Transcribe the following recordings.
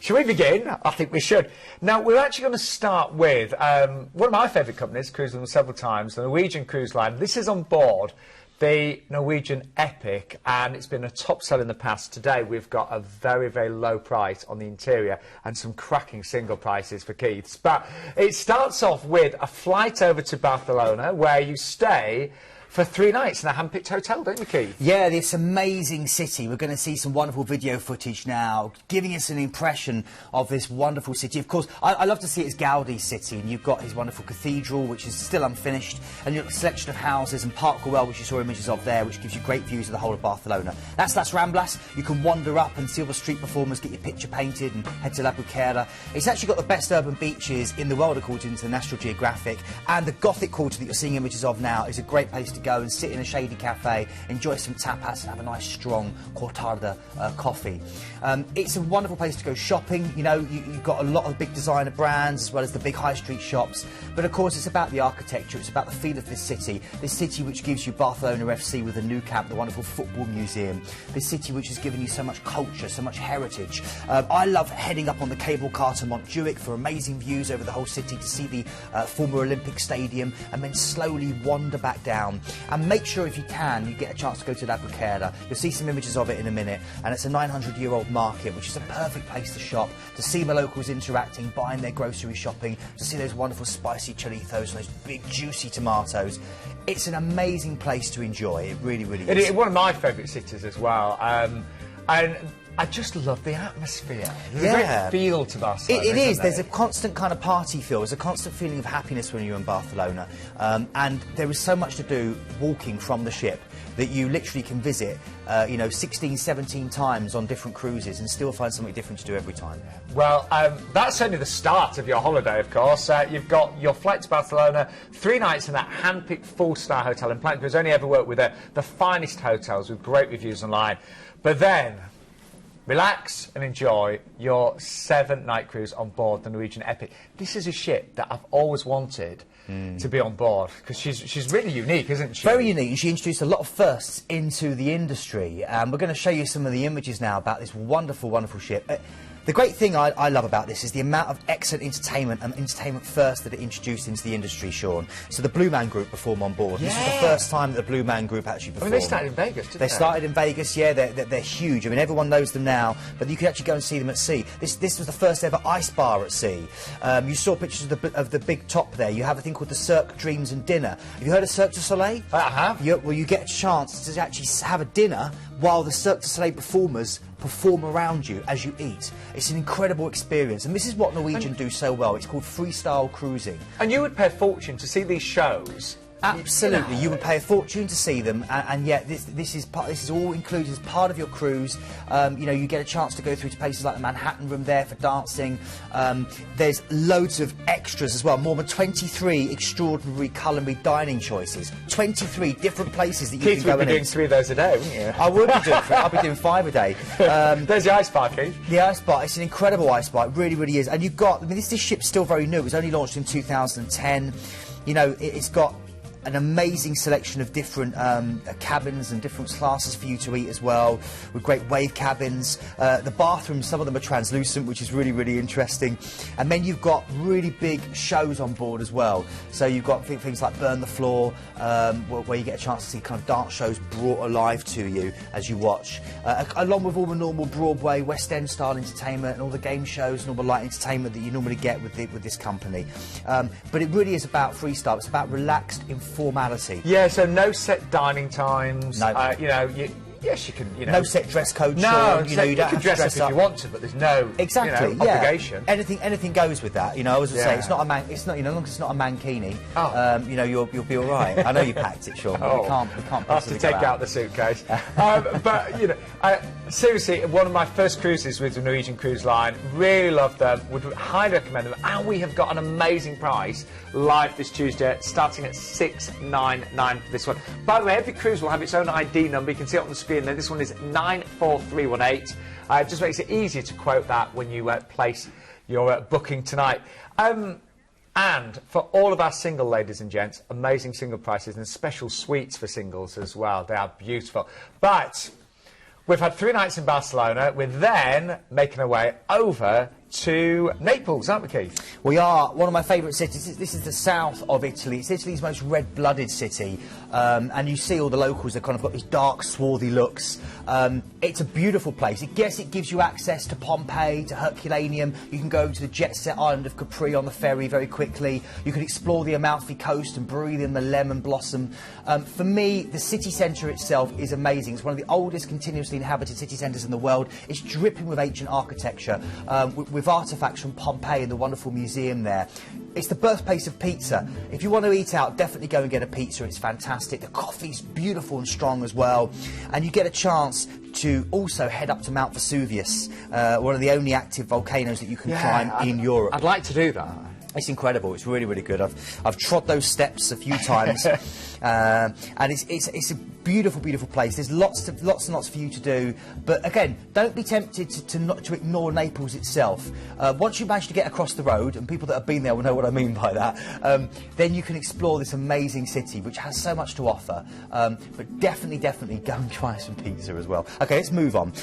Shall we begin? I think we should. Now, we're actually going to start with one of my favourite companies, cruised them several times, the Norwegian Cruise Line. This is on board the Norwegian Epic, and it's been a top seller in the past. Today, we've got a very, very low price on the interior and some cracking single prices for Keith's. But it starts off with a flight over to Barcelona, where you stay for 3 nights in a hand-picked hotel, don't you, Keith? Yeah, this amazing city. We're going to see some wonderful video footage now, giving us an impression of this wonderful city. Of course, I love to see it as Gaudi's city, and you've got his wonderful cathedral, which is still unfinished, and you've got a selection of houses, and Park Güell, which you saw images of there, which gives you great views of the whole of Barcelona. That's Las Ramblas. You can wander up and see all the street performers, get your picture painted, and head to La Buquera. It's actually got the best urban beaches in the world, according to National Geographic, and the Gothic Quarter that you're seeing images of now is a great place to go and sit in a shady cafe, enjoy some tapas and have a nice strong cortada coffee. It's a wonderful place to go shopping. You know, you've got a lot of big designer brands as well as the big high street shops, but of course it's about the architecture, it's about the feel of this city which gives you Barcelona FC with the new camp, the wonderful football museum, this city which has given you so much culture, so much heritage. I love heading up on the cable car to Montjuic for amazing views over the whole city, to see the former Olympic Stadium, and then slowly wander back down. And make sure, if you can, you get a chance to go to La Buquera. You'll see some images of it in a minute, and it's a 900-year-old market, which is a perfect place to shop, to see the locals interacting, buying their grocery shopping, to see those wonderful spicy choritos and those big juicy tomatoes. It's an amazing place to enjoy. It really, really is. It's one of my favourite cities as well. And I just love the atmosphere. There's a great feel to Barcelona. It is. There's a constant kind of party feel. There's a constant feeling of happiness when you're in Barcelona. And there is so much to do walking from the ship that you literally can visit, 16, 17 times on different cruises and still find something different to do every time. Well, that's only the start of your holiday, of course. You've got your flight to Barcelona, 3 nights in that hand-picked 4-star hotel in Planet. Who's only ever worked with the finest hotels with great reviews online. But then, relax and enjoy your 7-night cruise on board the Norwegian Epic. This is a ship that I've always wanted to be on board, because she's really unique, isn't she? Very unique, and she introduced a lot of firsts into the industry. We're going to show you some of the images now about this wonderful, wonderful ship. The great thing I love about this is the amount of excellent entertainment and entertainment first that it introduced into the industry, Sean. So the Blue Man Group perform on board. Yeah. This is the first time that the Blue Man Group actually performed. I mean, they started in Vegas, didn't they? They started in Vegas, yeah. They're huge. I mean, everyone knows them now, but you can actually go and see them at sea. This was the first ever ice bar at sea. You saw pictures of the big top there. You have a thing called the Cirque Dreams and Dinner. Have you heard of Cirque du Soleil? I have. Well, you get a chance to actually have a dinner while the Cirque du Soleil performers perform around you as you eat. It's an incredible experience, and this is what Norwegian do so well. It's called freestyle cruising. And you would pay a fortune to see these shows. Absolutely, you would pay a fortune to see them, and yet this is all included as part of your cruise. You get a chance to go through to places like the Manhattan Room there for dancing. There's loads of extras as well, more than 23 extraordinary culinary dining choices. 23 different places that you can go and eat. Keith would be doing 3 of those a day, wouldn't you? I would be doing 3. I'll be doing 5 a day. There's the ice bar, Keith. The ice bar, it's an incredible ice bar, it really, really is. And you've got, I mean, this ship's still very new. It was only launched in 2010. You know, it's got an amazing selection of different cabins and different classes for you to eat as well, with great wave cabins. The bathrooms, some of them are translucent, which is really, really interesting. And then you've got really big shows on board as well. So you've got things like Burn the Floor, where you get a chance to see kind of dance shows brought alive to you as you watch, along with all the normal Broadway, West End style entertainment and all the game shows and all the light entertainment that you normally get with this company. But it really is about freestyle. It's about relaxed, formality. Yeah, so no set dining times. No. Yes, you can. No set dress code. No, Sean, you don't have to dress up if you want to, but there's no obligation. Anything goes with that. I was going to say it's not a man. It's not. As long as it's not a mankini. You'll be all right. I know you packed it, Sean. But we can't. I have to take out the suitcase. But seriously, one of my first cruises with the Norwegian Cruise Line. Really loved them. Would highly recommend them. And we have got an amazing price live this Tuesday, starting at $699 for this one. By the way, every cruise will have its own ID number. You can see it on the screen there. This one is 94318. It just makes it easier to quote that when you place your booking tonight. And for all of our single ladies and gents, amazing single prices and special suites for singles as well. They are beautiful. But We've had 3 nights in Barcelona. We're then making our way over to Naples, aren't we, Keith? We are. One of my favourite cities. This is the south of Italy. It's Italy's most red-blooded city. And you see all the locals have kind of got these dark, swarthy looks. It's a beautiful place. Yes, it gives you access to Pompeii, to Herculaneum. You can go to the jet-set island of Capri on the ferry very quickly. You can explore the Amalfi Coast and breathe in the lemon blossom. For me, the city centre itself is amazing. It's one of the oldest continuously inhabited city centres in the world. It's dripping with ancient architecture, with artefacts from Pompeii and the wonderful museum there. It's the birthplace of pizza. If you want to eat out, definitely go and get a pizza. It's fantastic. The coffee's beautiful and strong as well. And you get a chance to also head up to Mount Vesuvius, one of the only active volcanoes that you can climb in Europe. I'd like to do that. It's incredible. It's really, really good. I've trod those steps a few times, and it's a beautiful, beautiful place. There's lots and lots for you to do. But again, don't be tempted to ignore Naples itself. Once you manage to get across the road, and people that have been there will know what I mean by that, then you can explore this amazing city, which has so much to offer. But definitely go and try some pizza as well. Okay, let's move on.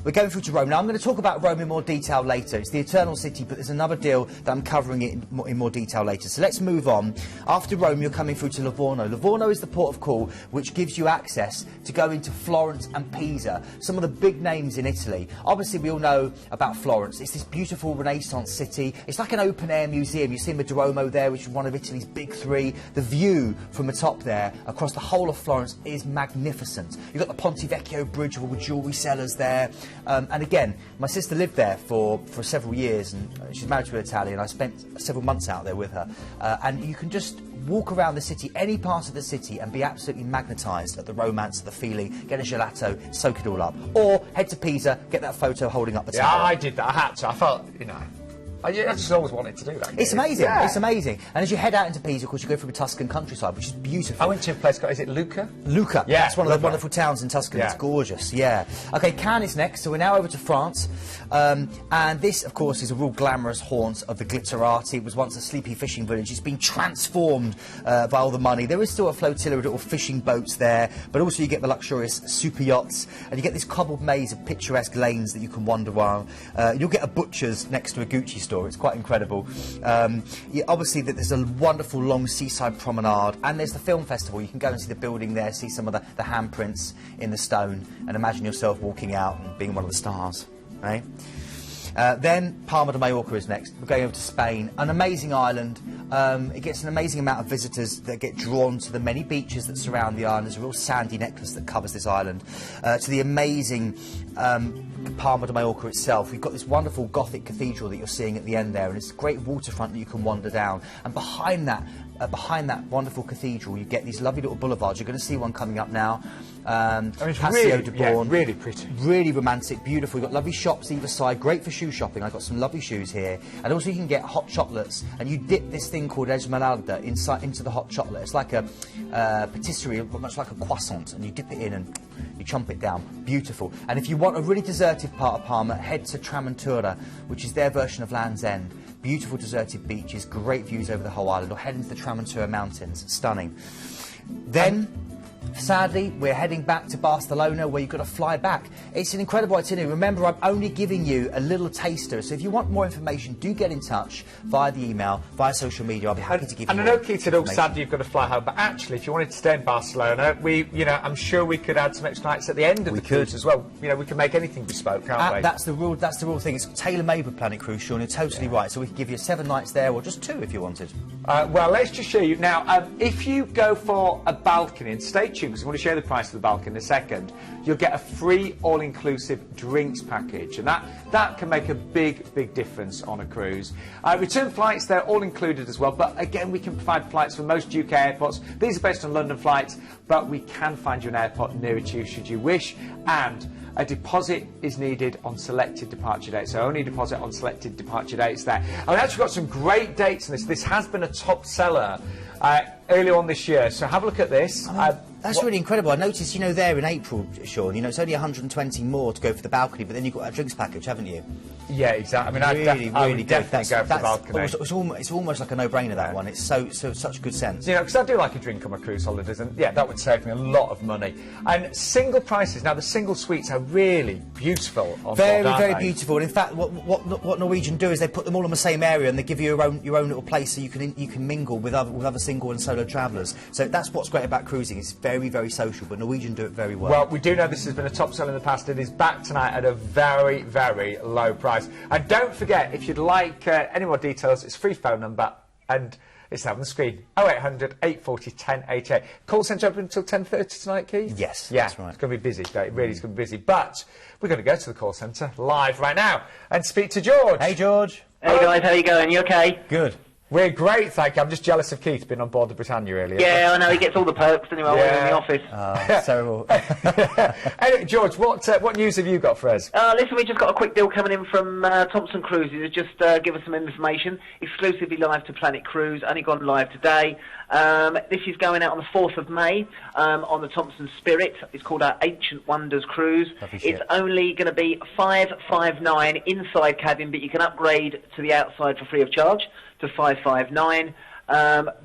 We're going through to Rome now. I'm going to talk about Rome in more detail later. It's the Eternal City, but there's another deal that I'm covering it in more detail later. So let's move on. After Rome, you're coming through to Livorno. Livorno is the port of call which gives you access to go into Florence and Pisa, some of the big names in Italy. Obviously, we all know about Florence. It's this beautiful Renaissance city. It's like an open-air museum. You see the Duomo there, which is one of Italy's big 3. The view from the top there across the whole of Florence is magnificent. You've got the Ponte Vecchio Bridge with jewellery sellers there. And again, my sister lived there for several years, and she's married to an Italian. I spent several months out there with her, and you can just walk around the city, any part of the city, and be absolutely magnetised at the romance, the feeling, get a gelato, soak it all up. Or head to Pisa, get that photo holding up the tower. Yeah, I did that. I had to. I felt, I just always wanted to do that. It's amazing. Yeah. It's amazing. And as you head out into Pisa, of course, you go through the Tuscan countryside, which is beautiful. I went to a place called, is it Lucca? Lucca. Yeah. It's one of the wonderful towns in Tuscany. Yeah. It's gorgeous. Yeah. Okay, Cannes is next, so we're now over to France. And this, of course, is a real glamorous haunt of the glitterati. It was once a sleepy fishing village. It's been transformed by all the money. There is still a flotilla of little fishing boats there, but also you get the luxurious super yachts, and you get this cobbled maze of picturesque lanes that you can wander around. You'll get a butcher's next to a Gucci store. It's quite incredible. Obviously, there's a wonderful long seaside promenade, and there's the film festival. You can go and see the building there, see some of the handprints in the stone, and imagine yourself walking out and being one of the stars. Right? Then Palma de Mallorca is next. We're going over to Spain, an amazing island. It gets an amazing amount of visitors that get drawn to the many beaches that surround the island. There's a real sandy necklace that covers this island. To the amazing Palma de Mallorca itself, we've got this wonderful Gothic cathedral that you're seeing at the end there, and it's a great waterfront that you can wander down. And behind that wonderful cathedral, you get these lovely little boulevards. You're going to see one coming up now. Paseo de Born. Yeah, really pretty. Really romantic, beautiful. You've got lovely shops either side, great for shoe shopping. I've got some lovely shoes here. And also you can get hot chocolates, and you dip this thing called esmeralda into the hot chocolate. It's like a patisserie, much like a croissant, and you dip it in and you chomp it down. Beautiful. And if you want a really deserted part of Palma, head to Tramontura, which is their version of Land's End. Beautiful deserted beaches, great views over the whole island, or head into the Tramontura Mountains. Stunning. Then, sadly, we're heading back to Barcelona, where you've got to fly back. It's an incredible itinerary. Remember, I'm only giving you a little taster, so if you want more information, do get in touch via the email, via social media. I'll be happy to give you more. And I know Keith said, oh, sadly, you've got to fly home, but actually, if you wanted to stay in Barcelona, I'm sure we could add some extra nights at the end of the cruise as well. We can make anything bespoke, can't we? That's the real thing. It's tailor-made with Planet Cruise, Sean. You're totally right. So we can give you 7 nights there, or just 2 if you wanted. Well, let's just show you. Now, if you go for a balcony, and stay tuned, because I want to show you the price of the balcony in a second, you'll get a free all-inclusive drinks package, and that can make a big difference on a cruise. Return flights, they're all included as well, but again, we can provide flights from most UK airports. These are based on London flights, but we can find you an airport nearer to you should you wish, and a deposit is needed on selected departure dates, so only deposit on selected departure dates there. And we've actually got some great dates on this. This has been a top seller earlier on this year, so have a look at this. That's really incredible. I noticed, there in April, Sean, it's only 120 more to go for the balcony, but then you've got a drinks package, haven't you? Yeah, exactly. I mean, I would definitely go for the balcony. It's almost like a no-brainer, that one. It's such good sense. You know, because I do like a drink on my cruise holidays, and yeah, that would save me a lot of money. And single prices, now the single suites are really beautiful on board, Very beautiful. And in fact, what Norwegian do is they put them all in the same area, and they give you your own little place so you can mingle with other single and solo travellers. So that's what's great about cruising. It's very social, but Norwegian do it very well. Well, we do know this has been a top seller in the past. It is back tonight at a very low price. And don't forget, if you'd like any more details, it's a free phone number, and it's now on the screen. 0800 840 1088. Call centre open until 10:30 tonight, Keith? Yes, yeah, that's right. It's going to be busy. It really is going to be busy. But we're going to go to the call centre live right now and speak to George. Hey, George. Hey guys, how you going? You okay? Good. We're great, thank you. I'm just jealous of Keith being on board the Britannia earlier. Yeah, I know, he gets all the perks anyway while we're in the office. Terrible. Anyway, George, what news have you got for us? Listen, we just got a quick deal coming in from Thompson Cruises. Just give us some information. Exclusively live to Planet Cruise, only gone live today. This is going out on the 4th of May on the Thompson Spirit. It's called our Ancient Wonders Cruise. It's only going to be $559 inside cabin, but you can upgrade to the outside for free of charge to $559.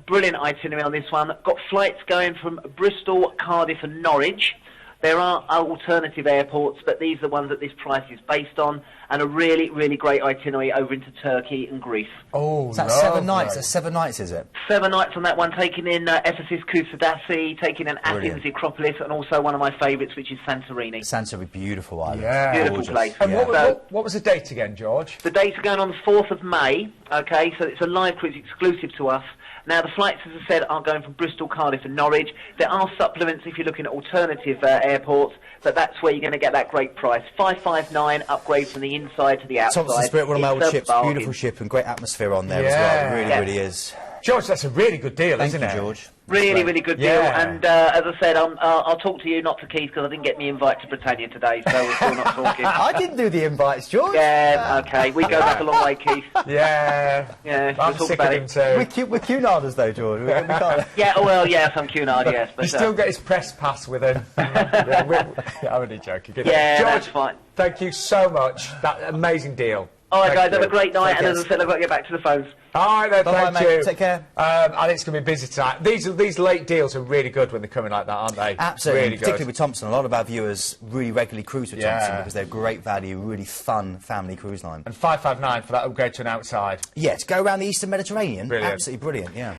Brilliant itinerary on this one. Got flights going from Bristol, Cardiff and Norwich. There are alternative airports, but these are the ones that this price is based on, and a really great itinerary over into Turkey and Greece. Oh, is that 7 nights? That's 7 nights, is it? 7 nights on that one, taking in Ephesus, Kusadasi, taking in Athens, the Acropolis, and also one of my favourites, which is Santorini. Santorini, beautiful island. Yeah. Beautiful place. And what was the date again, George? The dates are going on the 4th of May, okay, so it's a live cruise exclusive to us. Now, the flights, as I said, are going from Bristol, Cardiff and Norwich. There are supplements if you're looking at alternative airports, but that's where you're going to get that great price. $559, upgrade from the inside to the outside. Thompson Spirit, one of my old ships, beautiful ship and great atmosphere on there as well. It really is. George, that's a really good deal, isn't it? Thank you, George. Really good deal. And as I said, I'll talk to you, not to Keith, because I didn't get the invite to Britannia today, so we're still not talking. I didn't do the invites, George. Yeah, okay. We go back a long way, Keith. Yeah. We'll talk about it. We're Cunarders, though, George. We can't... Yeah, well, yes, I'm Cunard, yes. But, you still get his press pass with him. I'm only joking. Yeah, George, that's fine. Thank you so much. That amazing deal. All right, guys, have a great night, and as I said, I've got to get back to the phones. All right, then, thank you. Take care. I think it's going to be busy tonight. These late deals are really good when they're coming like that, aren't they? Absolutely, really particularly with Thompson. A lot of our viewers really regularly cruise with Thompson because they're great value, really fun family cruise line. And $559 for that upgrade to an outside. Yeah, to go around the Eastern Mediterranean. Brilliant. Absolutely brilliant, yeah.